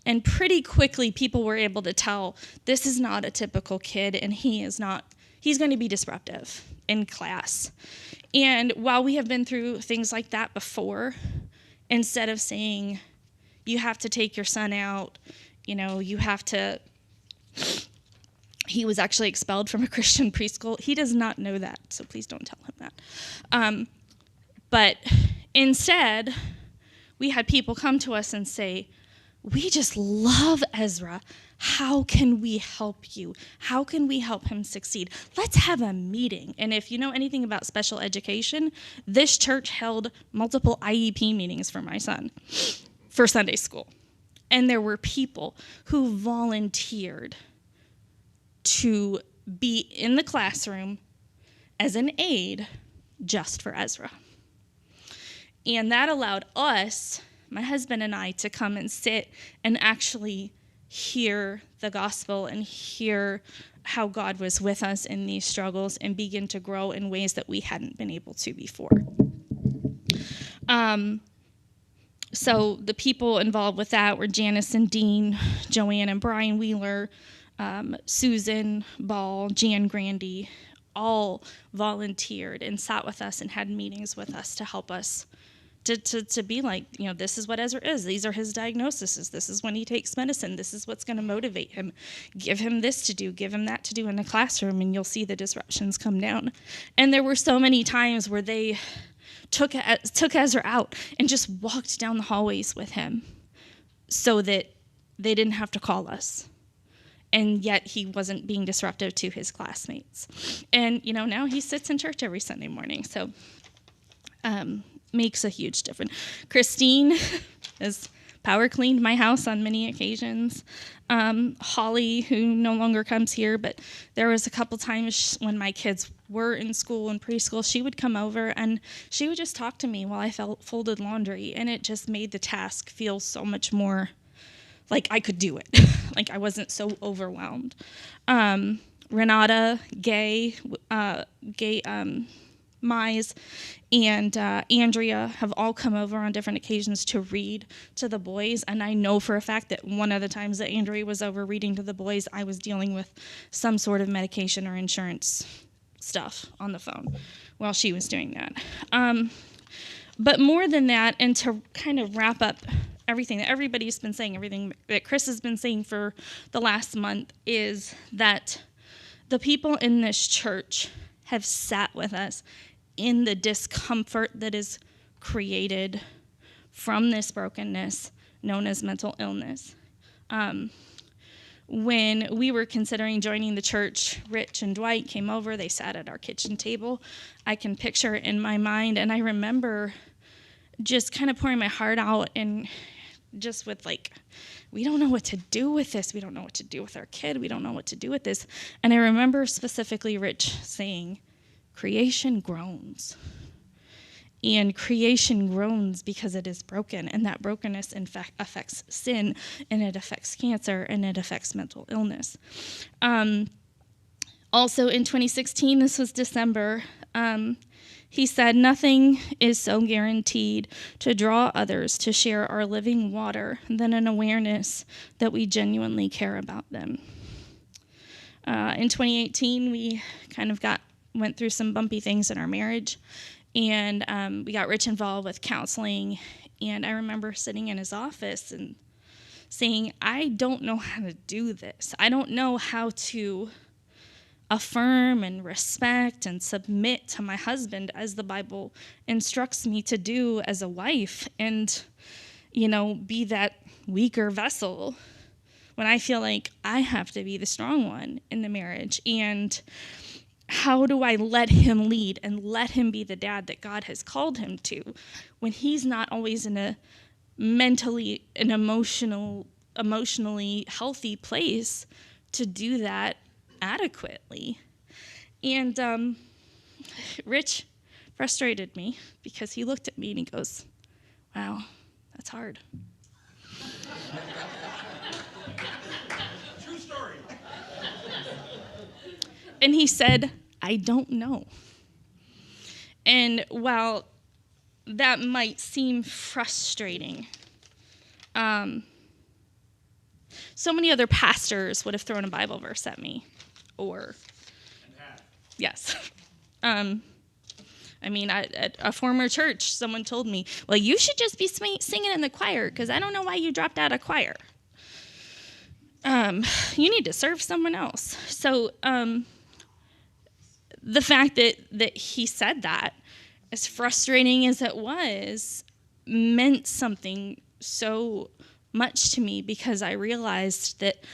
Speaker 4: and pretty quickly people were able to tell this is not a typical kid, and he's going to be disruptive in class. And while we have been through things like that before, instead of saying, you have to take your son out, you have to, he was actually expelled from a Christian preschool. He does not know that, so please don't tell him that. But instead, we had people come to us and say, we just love Ezra. How can we help you? How can we help him succeed? Let's have a meeting. And if you know anything about special education, this church held multiple IEP meetings for my son for Sunday school. And there were people who volunteered to be in the classroom as an aide just for Ezra. And that allowed us, my husband and I, to come and sit and actually hear the gospel and hear how God was with us in these struggles and begin to grow in ways that we hadn't been able to before. So the people involved with that were Janice and Dean, Joanne and Brian Wheeler, Susan Ball, Jan Grandy, all volunteered and sat with us and had meetings with us to help us to be like, this is what Ezra is. These are his diagnoses. This is when he takes medicine. This is what's going to motivate him. Give him this to do. Give him that to do in the classroom, and you'll see the disruptions come down. And there were so many times where they took Ezra out and just walked down the hallways with him so that they didn't have to call us. And yet he wasn't being disruptive to his classmates. And, now he sits in church every Sunday morning. So makes a huge difference. Christine has power cleaned my house on many occasions. Holly, who no longer comes here, but there was a couple times when my kids were in school and preschool, she would come over and she would just talk to me while I folded laundry, and it just made the task feel so much more like I could do it. Like I wasn't so overwhelmed. Renata, Gay, Mize, and Andrea have all come over on different occasions to read to the boys, and I know for a fact that one of the times that Andrea was over reading to the boys, I was dealing with some sort of medication or insurance stuff on the phone while she was doing that. But more than that, and to kind of wrap up everything that everybody's been saying, everything that Chris has been saying for the last month, is that the people in this church have sat with us in the discomfort that is created from this brokenness known as mental illness. When we were considering joining the church, Rich and Dwight came over. They sat at our kitchen table. I can picture it in my mind, and I remember just kind of pouring my heart out and just with we don't know what to do with this. We don't know what to do with our kid. We don't know what to do with this. And I remember specifically Rich saying, creation groans. And creation groans because it is broken, and that brokenness in fact affects sin, and it affects cancer, and it affects mental illness. Also in 2016, this was December, he said, nothing is so guaranteed to draw others to share our living water than an awareness that we genuinely care about them. In 2018, we kind of went through some bumpy things in our marriage, and we got Rich involved with counseling, and I remember sitting in his office and saying, I don't know how to do this. I don't know how to affirm and respect and submit to my husband as the Bible instructs me to do as a wife, and, be that weaker vessel when I feel like I have to be the strong one in the marriage. And how do I let him lead and let him be the dad that God has called him to when he's not always in a mentally and emotionally healthy place to do that adequately? And Rich frustrated me because he looked at me and he goes, wow, that's hard.
Speaker 2: True story.
Speaker 4: And he said, I don't know. And while that might seem frustrating. So many other pastors would have thrown a Bible verse at me, or yes. I mean, at a former church, someone told me, well, you should just be singing in the choir, because I don't know why you dropped out of choir. You need to serve someone else. So the fact that he said that, as frustrating as it was, meant something so much to me, because I realized that,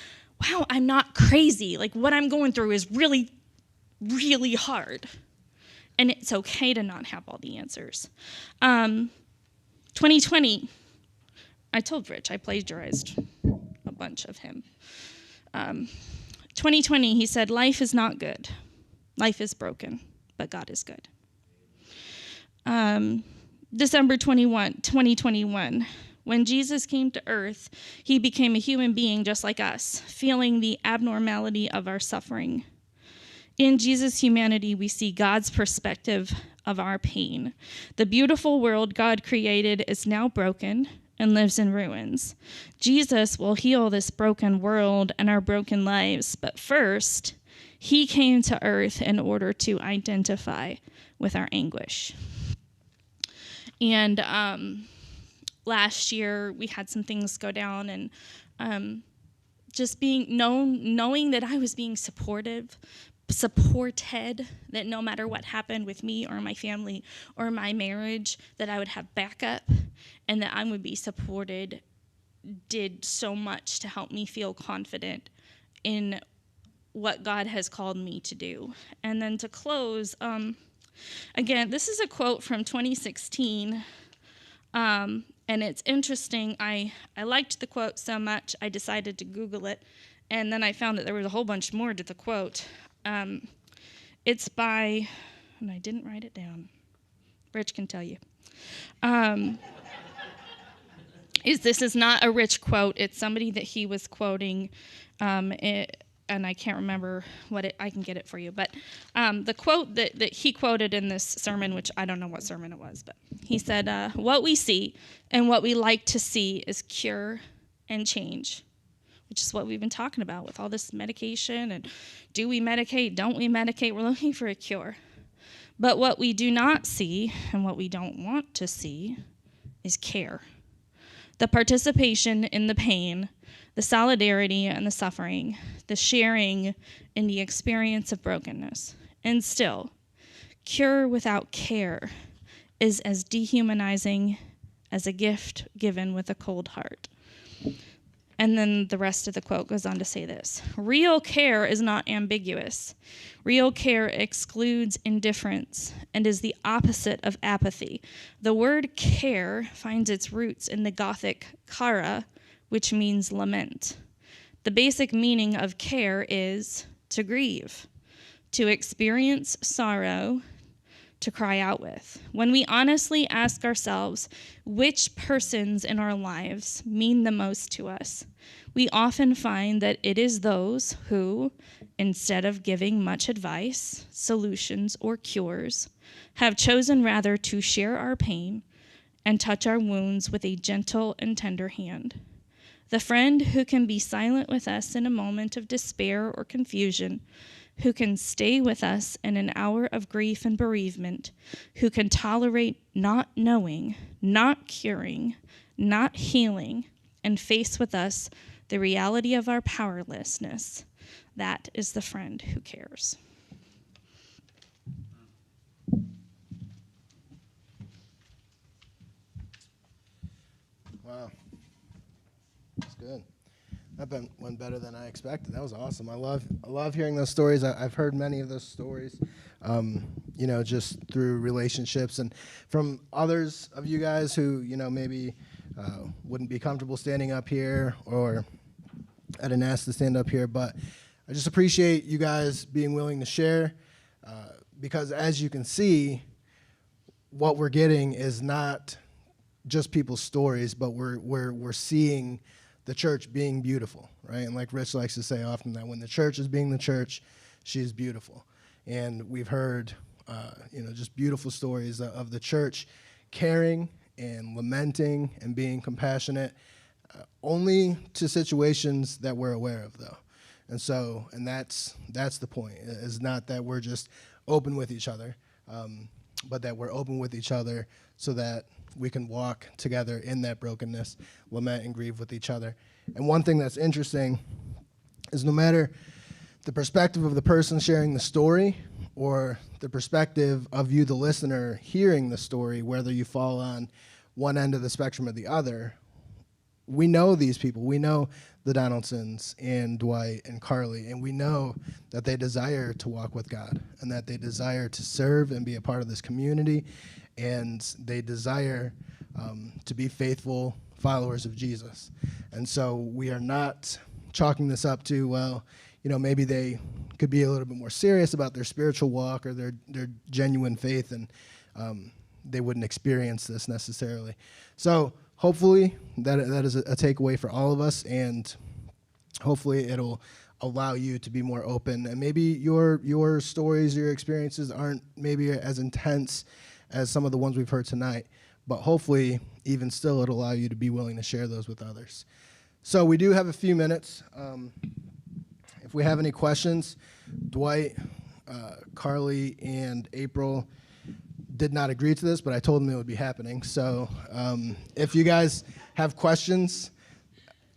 Speaker 4: wow, I'm not crazy. Like, what I'm going through is really, really hard. And it's okay to not have all the answers. 2020, I told Rich I plagiarized a bunch of him. 2020, he said, life is not good. Life is broken, but God is good. December 2021, when Jesus came to earth, he became a human being just like us, feeling the abnormality of our suffering. In Jesus' humanity, we see God's perspective of our pain. The beautiful world God created is now broken and lives in ruins. Jesus will heal this broken world and our broken lives, but first, he came to earth in order to identify with our anguish. And last year, we had some things go down, and just knowing that I was being supported, that no matter what happened with me or my family or my marriage, that I would have backup and that I would be supported, did so much to help me feel confident in what God has called me to do. And then to close, again, this is a quote from 2016, and it's interesting. I liked the quote so much, I decided to Google it, and then I found that there was a whole bunch more to the quote. It's by, and I didn't write it down. Rich can tell you. This is not a Rich quote. It's somebody that he was quoting, and I can't remember I can get it for you. But the quote that he quoted in this sermon, which I don't know what sermon it was, but he said, what we see and what we like to see is cure and change, which is what we've been talking about with all this medication. And do we medicate? Don't we medicate? We're looking for a cure. But what we do not see and what we don't want to see is care. The participation in the pain, the solidarity and the suffering, the sharing in the experience of brokenness. And still, cure without care is as dehumanizing as a gift given with a cold heart. And then the rest of the quote goes on to say this: real care is not ambiguous. Real care excludes indifference and is the opposite of apathy. The word care finds its roots in the Gothic cara, which means lament. The basic meaning of care is to grieve, to experience sorrow, to cry out with. When we honestly ask ourselves which persons in our lives mean the most to us, we often find that it is those who, instead of giving much advice, solutions, or cures, have chosen rather to share our pain and touch our wounds with a gentle and tender hand. The friend who can be silent with us in a moment of despair or confusion, who can stay with us in an hour of grief and bereavement, who can tolerate not knowing, not curing, not healing, and face with us the reality of our powerlessness. That is the friend who cares.
Speaker 1: Wow. That's good. That went better than I expected. That was awesome. I love hearing those stories. I've heard many of those stories, just through relationships and from others of you guys who, maybe wouldn't be comfortable standing up here, or I didn't ask to stand up here. But I just appreciate you guys being willing to share, because as you can see, what we're getting is not just people's stories, but we're seeing the church being beautiful, right? And like Rich likes to say often, that when the church is being the church, she is beautiful. And we've heard, just beautiful stories of the church caring and lamenting and being compassionate, only to situations that we're aware of, though. And that's the point. It's not that we're just open with each other, but that we're open with each other so that we can walk together in that brokenness, lament and grieve with each other. And one thing that's interesting is no matter the perspective of the person sharing the story or the perspective of you, the listener, hearing the story, whether you fall on one end of the spectrum or the other, we know these people. We know the Donaldsons and Dwight and Carly, and we know that they desire to walk with God and that they desire to serve and be a part of this community, and they desire to be faithful followers of Jesus. And so we are not chalking this up to, well, maybe they could be a little bit more serious about their spiritual walk or their genuine faith, and they wouldn't experience this necessarily. So hopefully that is a takeaway for all of us, and hopefully it'll allow you to be more open. And maybe your stories, your experiences aren't maybe as intense as some of the ones we've heard tonight, but hopefully even still it'll allow you to be willing to share those with others. So we do have a few minutes. If we have any questions, Dwight, Carly, and April did not agree to this, but I told them it would be happening. So if you guys have questions,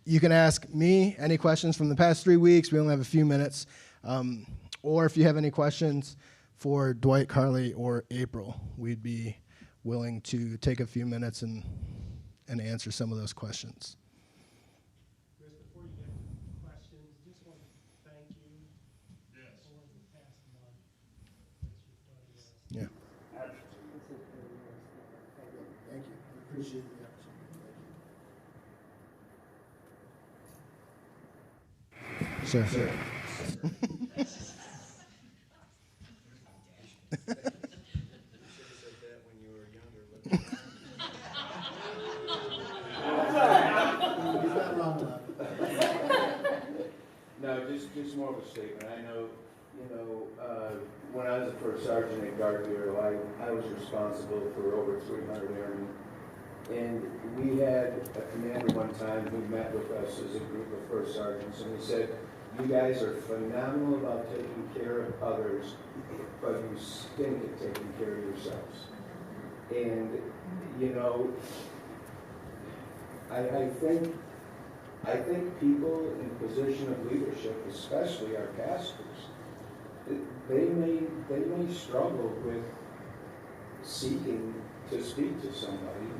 Speaker 1: you can ask me any questions from the past 3 weeks. We only have a few minutes. Or if you have any questions for Dwight, Carly, or April, we'd be willing to take a few minutes and answer some of those questions.
Speaker 2: Chris, before you get to questions, just want to thank you for the past month that you've done this.
Speaker 1: Yeah. Thank you. I appreciate the opportunity. Sure.
Speaker 5: No, just more of a statement. I know, when I was the first sergeant at Guard Bureau, I was responsible for over 300 airmen. And we had a commander one time who met with us as a group of first sergeants, and he said, "You guys are phenomenal about taking care of others, but you stink at taking care of yourselves." And, I think people in position of leadership, especially our pastors, they may struggle with seeking to speak to somebody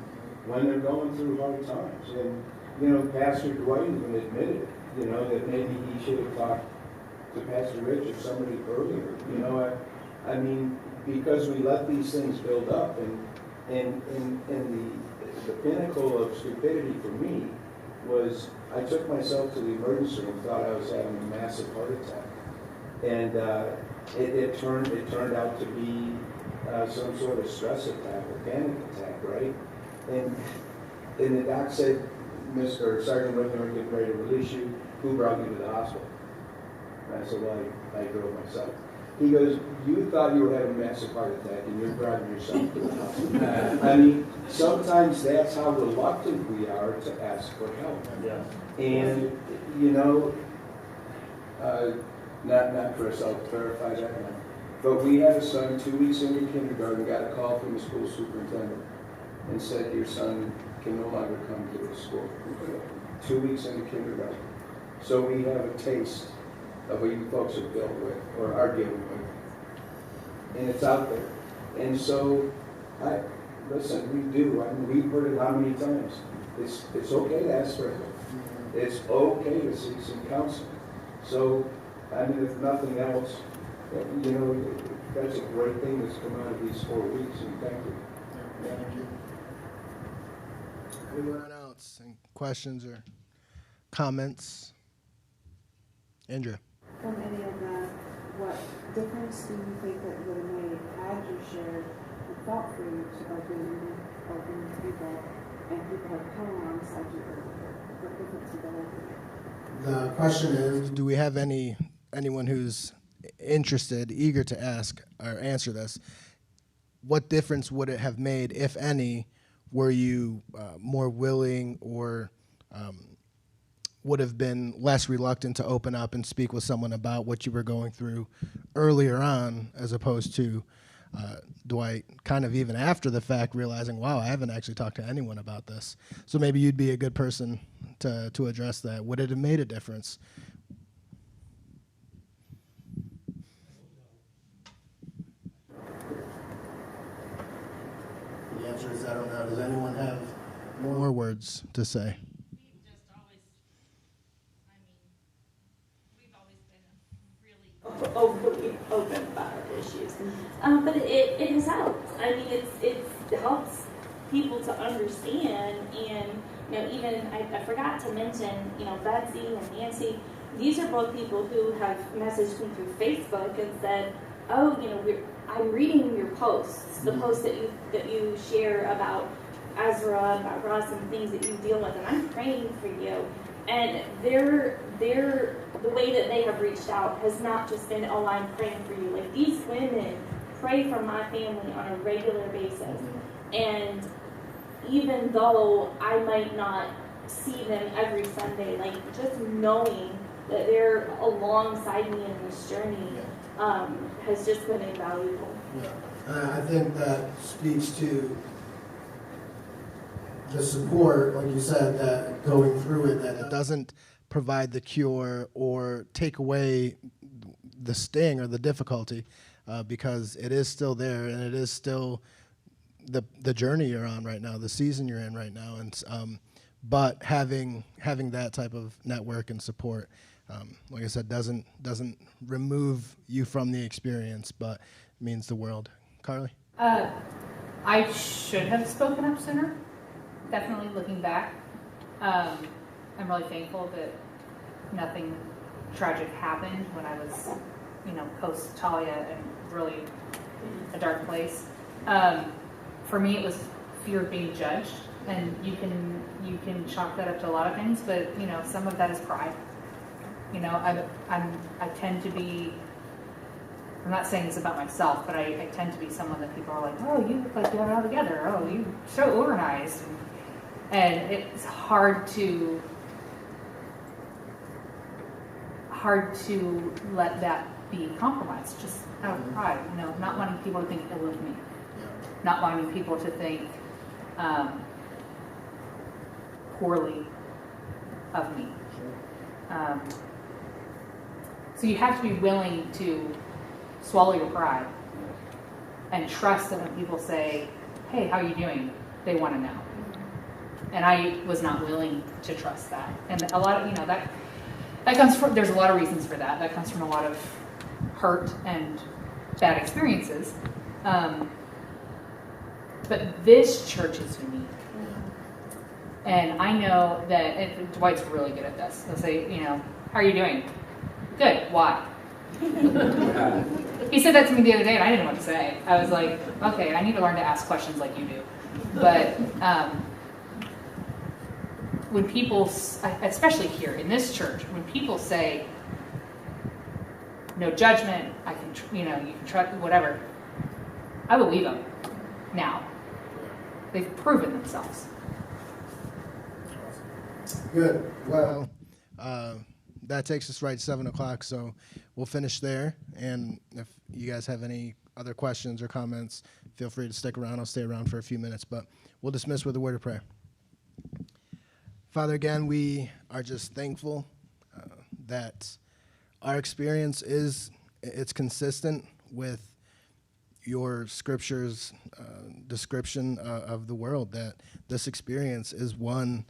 Speaker 5: when they're going through hard times. And, Pastor Dwight even admitted, that maybe he should have talked to Pastor Rich or somebody earlier. Because we let these things build up, and the pinnacle of stupidity for me was I took myself to the emergency room and thought I was having a massive heart attack. And it turned out to be some sort of stress attack or panic attack, right? And the doc said, "Mr. Sergeant Whitmer, we're getting ready to release you. Who brought you to the hospital?" And I said, "Well, I drove myself." He goes, "You thought you were having a massive heart attack and you're driving yourself to the hospital." Sometimes that's how reluctant we are to ask for help.
Speaker 6: Yeah.
Speaker 5: And, not Chris, I'll clarify that now. But we had a son 2 weeks into kindergarten, got a call from the school superintendent and said, "Your son can no longer come to the school." 2 weeks into kindergarten. So we have a taste of what you folks have dealt with or are dealing with. And it's out there. And so, listen, we do. We've heard it how many times. It's okay to ask for help. It's okay to seek some counseling. So, if nothing else, that's a great thing that's come out of these 4 weeks, and thank you.
Speaker 1: Yeah, thank you. Anyone else? Any questions or comments? Andrea.
Speaker 7: From any of that, what difference do you think that would have made had you shared the thought for you to open to people and people have come alongside you earlier? What difference did that make?
Speaker 1: The question is, do we have anyone who's interested, eager to ask or answer this? what difference would it have made, if any, were you more willing or would have been less reluctant to open up and speak with someone about what you were going through earlier on, as opposed to Dwight kind of even after the fact realizing, wow, I haven't actually talked to anyone about this. So maybe you'd be a good person to address that. Would it have made a difference? The answer is I don't know. Does anyone have more words to say?
Speaker 3: We've just always, I mean, we've always been really
Speaker 6: overly open about our issues. But it has helped. I mean, it helps people to understand. And, you know, even I forgot to mention, you know, Betsy and Nancy, these are both people who have messaged me through Facebook and said, oh, you know, I'm reading your posts, the posts that you share about Ezra, about Russ, and things that you deal with, and I'm praying for you. And the way that they have reached out has not just been, oh, I'm praying for you. Like, these women pray for my family on a regular basis. And even though I might not see them every Sunday, like, just knowing that they're alongside me in this journey has just been invaluable.
Speaker 1: Yeah. I think that speaks to the support, like you said, that going through it, that it doesn't provide the cure or take away the sting or the difficulty, because it is still there, and it is still the journey you're on right now, the season you're in right now, and but having that type of network and support, like I said, doesn't remove you from the experience, but means the world. Carly?
Speaker 8: I should have spoken up sooner. Definitely looking back, I'm really thankful that nothing tragic happened when I was, you know, post Talia and really a dark place. For me, it was fear of being judged, and you can chalk that up to a lot of things, but you know, some of that is pride. You know, I tend to be. I'm not saying this about myself, but I tend to be someone that people are like, oh, you look like you have it all together. Oh, you're so organized. And it's hard to let that be compromised, just out of pride, you know, not wanting people to think ill of me, not wanting people to think poorly of me. So you have to be willing to swallow your pride and trust that when people say, hey, how are you doing? They want to know. And I was not willing to trust that. And a lot of, you know, that comes from, there's a lot of reasons for that. That comes from a lot of hurt and bad experiences. But this church is unique. And I know that, and Dwight's really good at this. He'll say, you know, how are you doing? Good. Why? He said that to me the other day, and I didn't know what to say. I was like, okay, I need to learn to ask questions like you do. But when people, especially here in this church, when people say, no judgment, I can, you know, you can trust, whatever, I believe them now. They've proven themselves.
Speaker 1: Good. Well, that takes us right to 7 o'clock, so we'll finish there. And if you guys have any other questions or comments, feel free to stick around. I'll stay around for a few minutes, but we'll dismiss with a word of prayer. Father, again, we are just thankful that our experience it's consistent with your scripture's description of the world, that this experience is one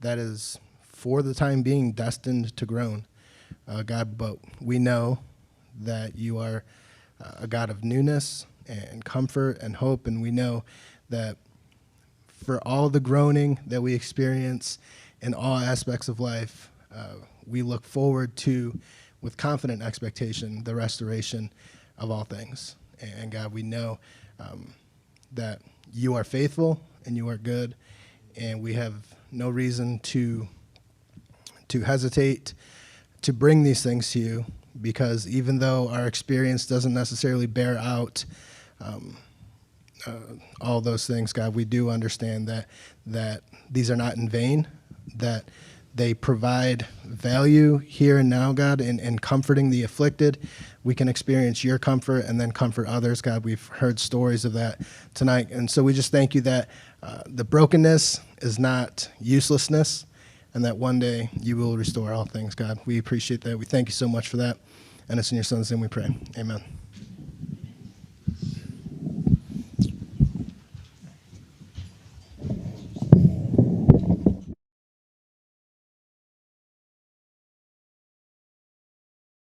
Speaker 1: that is, for the time being, destined to groan. God, but we know that you are a God of newness and comfort and hope, and we know that for all the groaning that we experience in all aspects of life, we look forward to, with confident expectation, the restoration of all things. And God, we know that you are faithful and you are good, and we have no reason to hesitate to bring these things to you, because even though our experience doesn't necessarily bear out all those things, God. We do understand that these are not in vain, that they provide value here and now, God, in comforting the afflicted. We can experience your comfort and then comfort others, God. We've heard stories of that tonight. And so we just thank you that the brokenness is not uselessness, and that one day you will restore all things, God. We appreciate that. We thank you so much for that. And it's in your son's name we pray. Amen.